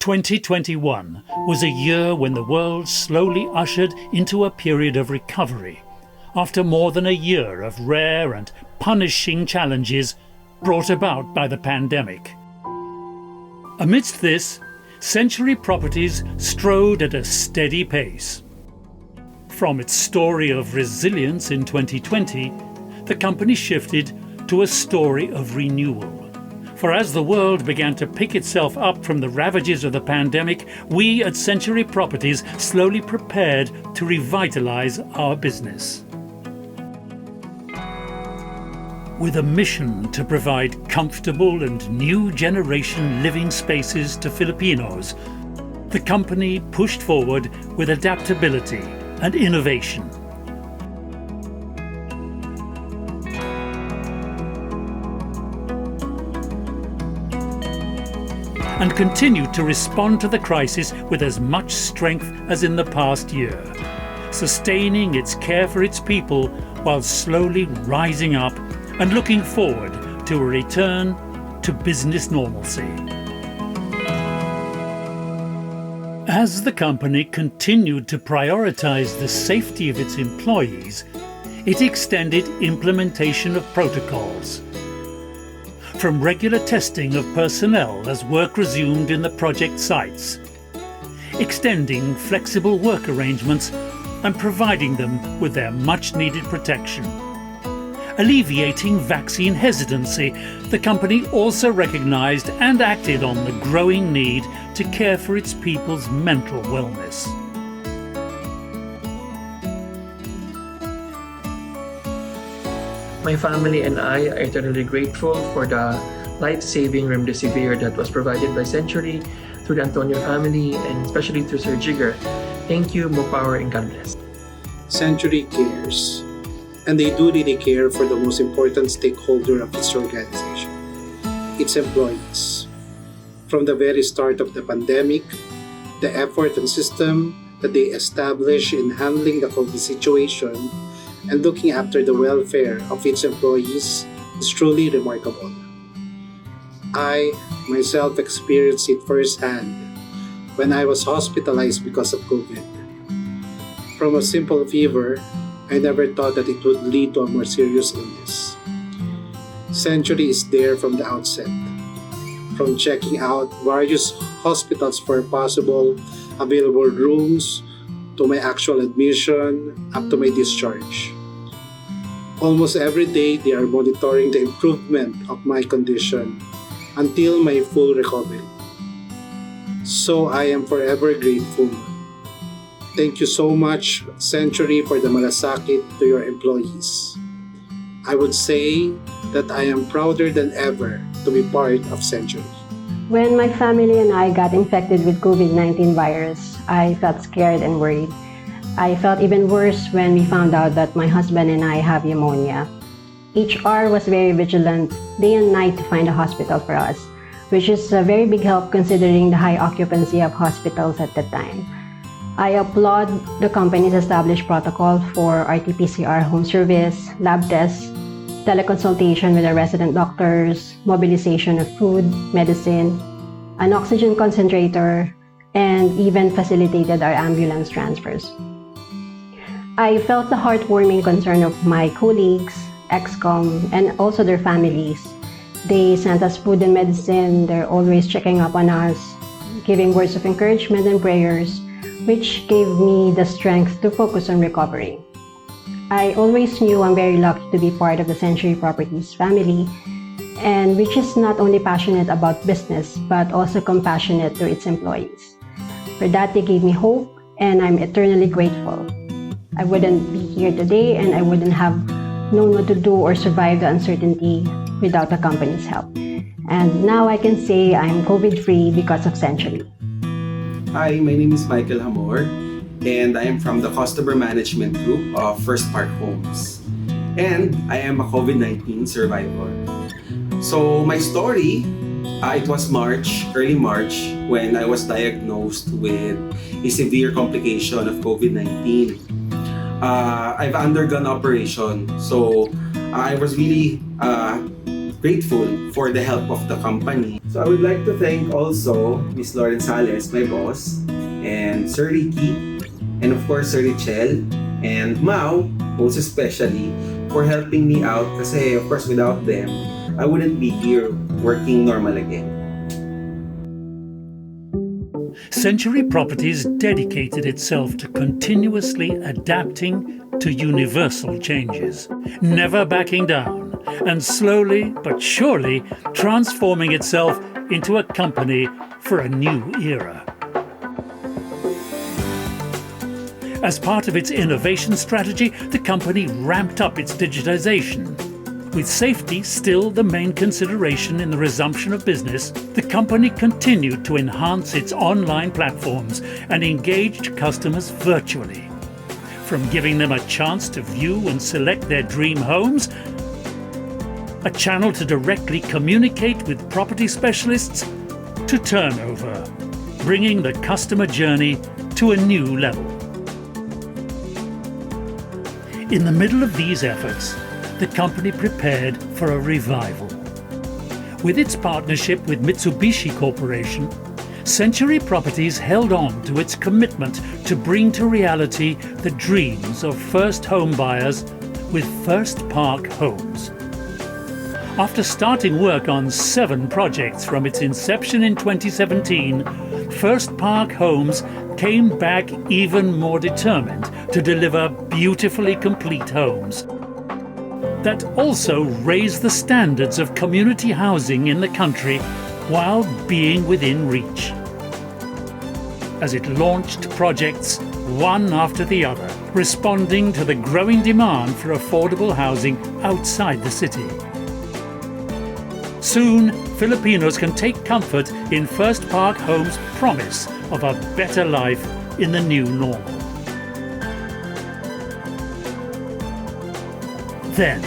2021 was a year when the world slowly ushered into a period of recovery after more than a year of rare and punishing challenges brought about by the pandemic. Amidst this, Century Properties strode at a steady pace. From its story of resilience in 2020, the company shifted to a story of renewal. For as the world began to pick itself up from the ravages of the pandemic, we at Century Properties slowly prepared to revitalize our business. With a mission to provide comfortable and new generation living spaces to Filipinos, the company pushed forward with adaptability and innovation. And continued to respond to the crisis with as much strength as in the past year, sustaining its care for its people while slowly rising up and looking forward to a return to business normalcy. As the company continued to prioritize the safety of its employees, it extended implementation of protocols. From regular testing of personnel as work resumed in the project sites, extending flexible work arrangements and providing them with their much-needed protection. Alleviating vaccine hesitancy, the company also recognized and acted on the growing need to care for its people's mental wellness. My family and I are eternally grateful for the life-saving remdesivir that was provided by Century through the Antonio family and especially through Sir Jigger. Thank you, more power, and God bless. Century cares, and they do really care for the most important stakeholder of its organization, its employees. From the very start of the pandemic, the effort and system that they established in handling the COVID situation and looking after the welfare of its employees is truly remarkable. I myself experienced it firsthand when I was hospitalized because of COVID. From a simple fever, I never thought that it would lead to a more serious illness. Century is there from the outset, from checking out various hospitals for possible available rooms, to my actual admission, up to my discharge. Almost every day, they are monitoring the improvement of my condition until my full recovery. So I am forever grateful. Thank you so much, Century, for the malasakit to your employees. I would say that I am prouder than ever to be part of Century. When my family and I got infected with COVID-19 virus, I felt scared and worried. I felt even worse when we found out that my husband and I have pneumonia. HR was very vigilant day and night to find a hospital for us, which is a very big help considering the high occupancy of hospitals at the time. I applaud the company's established protocol for RT-PCR home service, lab tests, teleconsultation with the resident doctors, mobilization of food, medicine, an oxygen concentrator, and even facilitated our ambulance transfers. I felt the heartwarming concern of my colleagues, ex-com, and also their families. They sent us food and medicine. They're always checking up on us, giving words of encouragement and prayers, which gave me the strength to focus on recovering. I always knew I'm very lucky to be part of the Century Properties family, and which is not only passionate about business, but also compassionate to its employees. For that, they gave me hope, and I'm eternally grateful. I wouldn't be here today, and I wouldn't have known what to do or survive the uncertainty without the company's help. And now I can say I'm COVID-free because of Century. Hi, my name is Michael Hamor, and I am from the Customer Management Group of First Park Homes. And I am a COVID-19 survivor. So my story, it was early March, when I was diagnosed with a severe complication of COVID-19. I've undergone operation, so I was really grateful for the help of the company. So I would like to thank also Miss Lauren Sales, my boss, and Sir Ricky, and of course Sir Richel, and Mao, most especially, for helping me out kasi of course without them, I wouldn't be here working normal again. Century Properties dedicated itself to continuously adapting to universal changes, never backing down, and slowly but surely transforming itself into a company for a new era. As part of its innovation strategy, the company ramped up its digitization. With safety still the main consideration in the resumption of business, the company continued to enhance its online platforms and engaged customers virtually. From giving them a chance to view and select their dream homes, a channel to directly communicate with property specialists, to turnover, bringing the customer journey to a new level. In the middle of these efforts, the company prepared for a revival. With its partnership with Mitsubishi Corporation, Century Properties held on to its commitment to bring to reality the dreams of first home buyers with First Park Homes. After starting work on 7 projects from its inception in 2017, First Park Homes came back even more determined to deliver beautifully complete homes that also raise the standards of community housing in the country while being within reach. As it launched projects one after the other, responding to the growing demand for affordable housing outside the city. Soon, Filipinos can take comfort in First Park Homes' promise of a better life in the new normal. Then,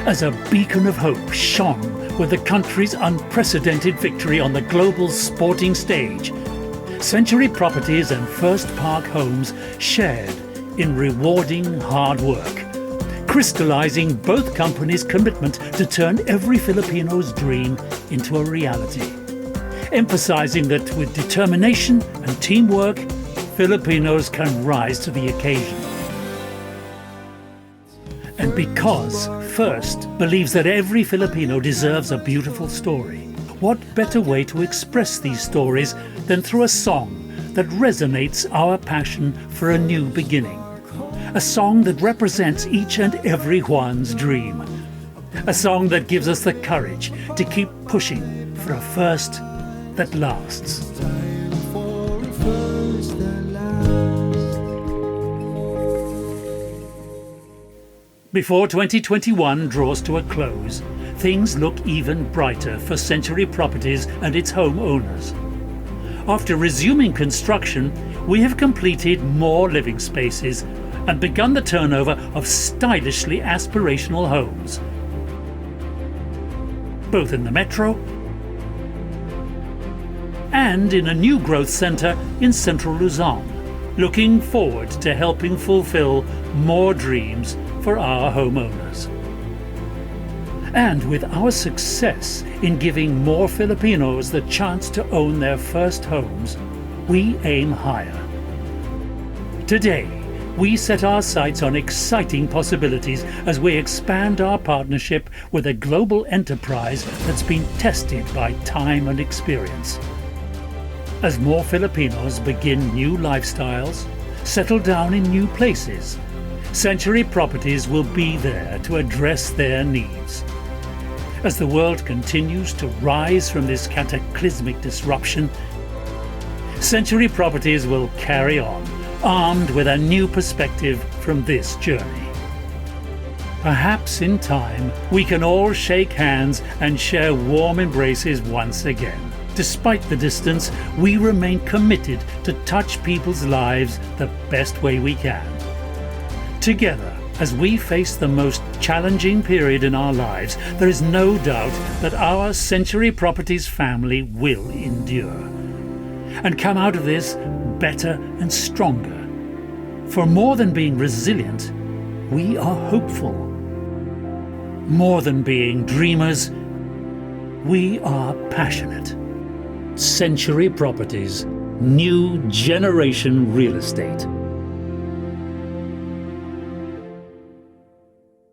as a beacon of hope shone with the country's unprecedented victory on the global sporting stage, Century Properties and First Park Homes shared in rewarding hard work, crystallizing both companies' commitment to turn every Filipino's dream into a reality, emphasizing that with determination and teamwork, Filipinos can rise to the occasion. And because First believes that every Filipino deserves a beautiful story, what better way to express these stories than through a song that resonates our passion for a new beginning? A song that represents each and every one's dream. A song that gives us the courage to keep pushing for a first that lasts. Before 2021 draws to a close, things look even brighter for Century Properties and its homeowners. After resuming construction, we have completed more living spaces and begun the turnover of stylishly aspirational homes, both in the metro and in a new growth centre in central Luzon, looking forward to helping fulfill more dreams for our homeowners. And with our success in giving more Filipinos the chance to own their first homes, we aim higher. Today, we set our sights on exciting possibilities as we expand our partnership with a global enterprise that's been tested by time and experience. As more Filipinos begin new lifestyles, settle down in new places, Century Properties will be there to address their needs. As the world continues to rise from this cataclysmic disruption, Century Properties will carry on, armed with a new perspective from this journey. Perhaps in time, we can all shake hands and share warm embraces once again. Despite the distance, we remain committed to touch people's lives the best way we can. Together, as we face the most challenging period in our lives, there is no doubt that our Century Properties family will endure and come out of this better and stronger. For more than being resilient, we are hopeful. More than being dreamers, We are passionate. Century Properties, new generation real estate.